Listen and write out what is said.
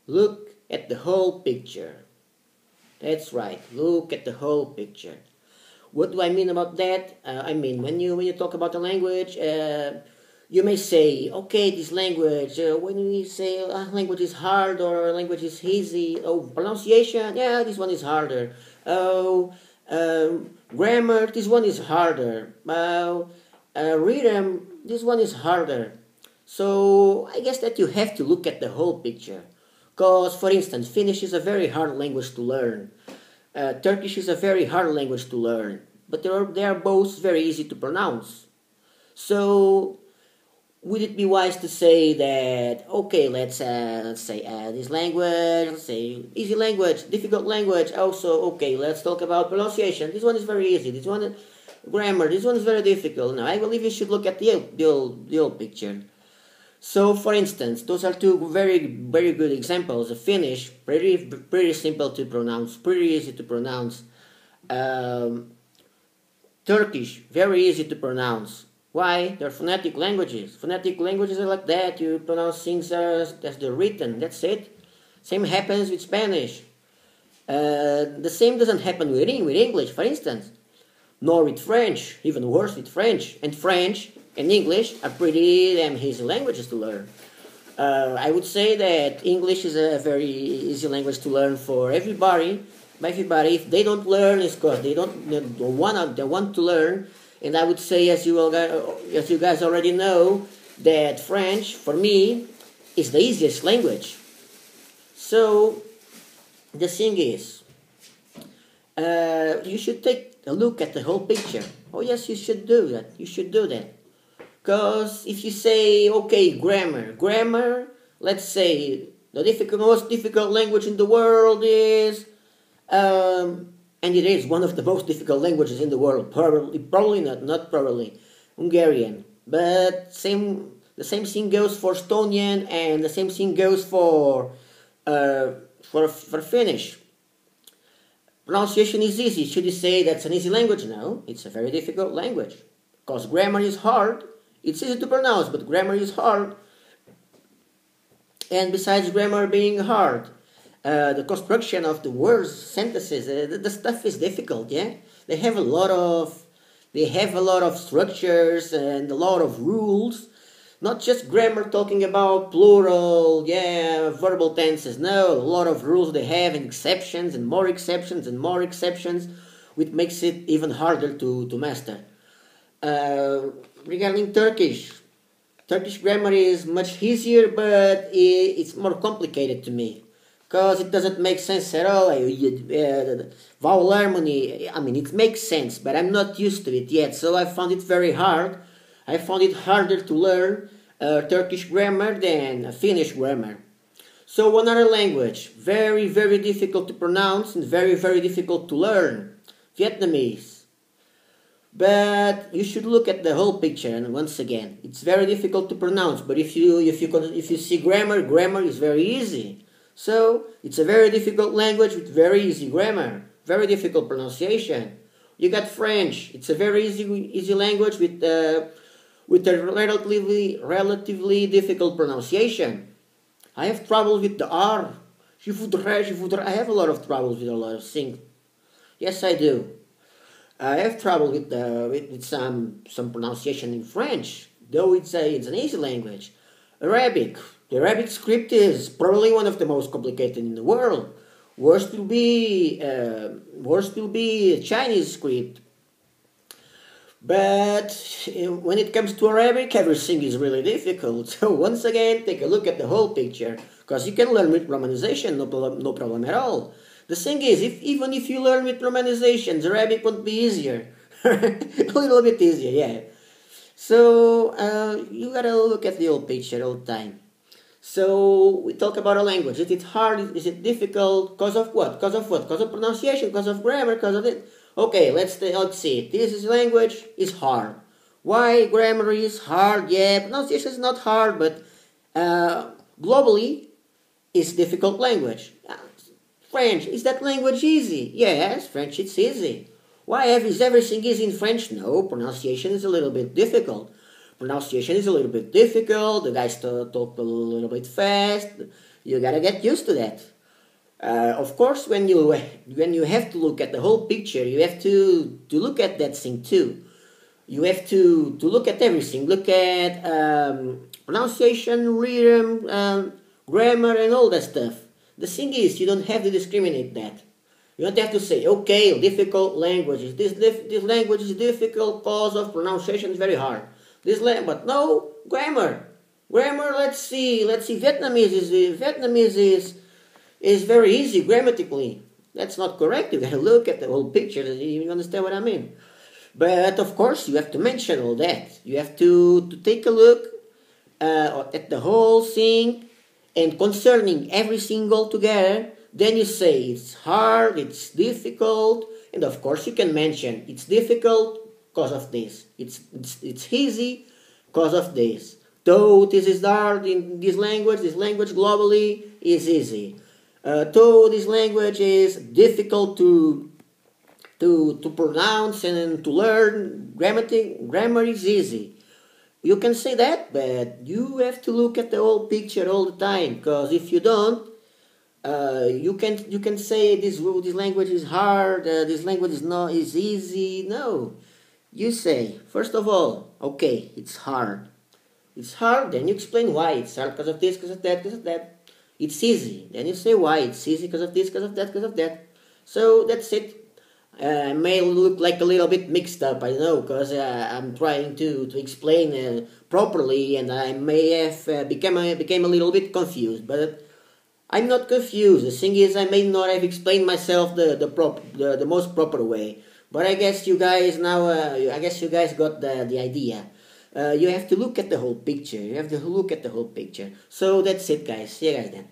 Look at the whole picture. That's right. Look at the whole picture. What do I mean about that? I mean, when you talk about a language, you may say, okay, this language. When we say language is hard or language is easy, oh, pronunciation, yeah, this one is harder. Oh, grammar, this one is harder. Rhythm, this one is harder. So I guess that you have to look at the whole picture. Because, for instance, Finnish is a very hard language to learn. Turkish is a very hard language to learn, but they are both very easy to pronounce. So, would it be wise to say that, okay, let's say this language, let's say easy language, difficult language, also, okay, let's talk about pronunciation. This one is very easy, this one, grammar, this one is very difficult. Now, I believe you should look at the old picture. So, for instance, those are two very good examples. The Finnish, pretty simple to pronounce, pretty easy to pronounce. Turkish, very easy to pronounce. Why? They're phonetic languages. Phonetic languages are like that. You pronounce things as they're written. That's it. Same happens with Spanish. The same doesn't happen with English, for instance. Nor with French. Even worse with French. And French and English are pretty damn easy languages to learn. I would say that English is a very easy language to learn for everybody. By everybody, if they don't learn, it's because they want to learn. And I would say, as you guys already know, that French, for me, is the easiest language. So, the thing is, you should take a look at the whole picture. Oh yes, you should do that. You should do that. Because if you say, okay, grammar, let's say the most difficult language in the world is, and it is one of the most difficult languages in the world, probably not probably, Hungarian. But the same thing goes for Estonian, and the same thing goes for Finnish. Pronunciation is easy. Should you say that's an easy language? No, it's a very difficult language. Because grammar is hard. It's easy to pronounce, but grammar is hard. And besides grammar being hard, the construction of the words, sentences, the stuff is difficult, yeah? They have a lot of structures and a lot of rules. Not just grammar talking about plural, yeah, verbal tenses. No, a lot of rules they have and exceptions and more exceptions and more exceptions, which makes it even harder to master. Regarding Turkish grammar is much easier, but it's more complicated to me. Because it doesn't make sense at all. Vowel harmony, I mean, it makes sense, but I'm not used to it yet, so I found it very hard. I found it harder to learn Turkish grammar than Finnish grammar. So another language, very difficult to pronounce and very difficult to learn, Vietnamese. But you should look at the whole picture, and once again, it's very difficult to pronounce. But if you see grammar is very easy. So it's a very difficult language with very easy grammar, very difficult pronunciation. You got French. It's a very easy language with a relatively difficult pronunciation. I have trouble with the R. Je voudrais. I have a lot of troubles with a lot of things. Yes, I do. I have trouble with some pronunciation in French, though it's an easy language. Arabic. The Arabic script is probably one of the most complicated in the world. Worst will be Chinese script. But when it comes to Arabic, everything is really difficult. So once again, take a look at the whole picture, because you can learn with romanization, no problem at all. The thing is, even if you learn with romanization, the Arabic won't be easier. A little bit easier, yeah. So, you gotta look at the whole picture all the time. So, we talk about a language. Is it hard? Is it difficult? Because of what? Because of pronunciation? Because of grammar? Because of it? Okay, let's see. This language is hard. Why grammar is hard? Yeah, pronunciation is not hard, but globally, it's difficult language. French, is that language easy? Yes, French it's easy. Why is everything easy in French? No, pronunciation is a little bit difficult. pronunciation is a little bit difficult. The guys talk a little bit fast. You gotta get used to that. Of course, when you have to look at the whole picture, you have to look at that thing too. You have to look at everything. Look at pronunciation, rhythm, grammar, and all that stuff. The thing is, you don't have to discriminate that. You don't have to say, okay, difficult languages. This language is difficult because of pronunciation is very hard. But no, grammar. Grammar, let's see. Vietnamese is very easy grammatically. That's not correct. You gotta look at the whole picture and you understand what I mean. But of course, you have to mention all that. You have to take a look at the whole thing, and concerning everything all together, then you say it's hard, it's difficult, and of course you can mention it's difficult because of this. It's easy because of this. Though this is hard in this language globally is easy. Though this language is difficult to pronounce and to learn, grammar is easy. You can say that, but you have to look at the whole picture all the time, because if you don't, you can say this language is hard, this language is easy. No, you say first of all, okay, it's hard. It's hard, then you explain why it's hard, because of this, because of that, because of that. It's easy, then you say why it's easy, because of this, because of that, because of that. So that's it. I may look like a little bit mixed up, I know, because I'm trying to explain properly, and I may have became a little bit confused, but I'm not confused. The thing is, I may not have explained myself the most proper way, but I guess you guys now, got the idea. You have to look at the whole picture. So that's it, guys. See you guys then.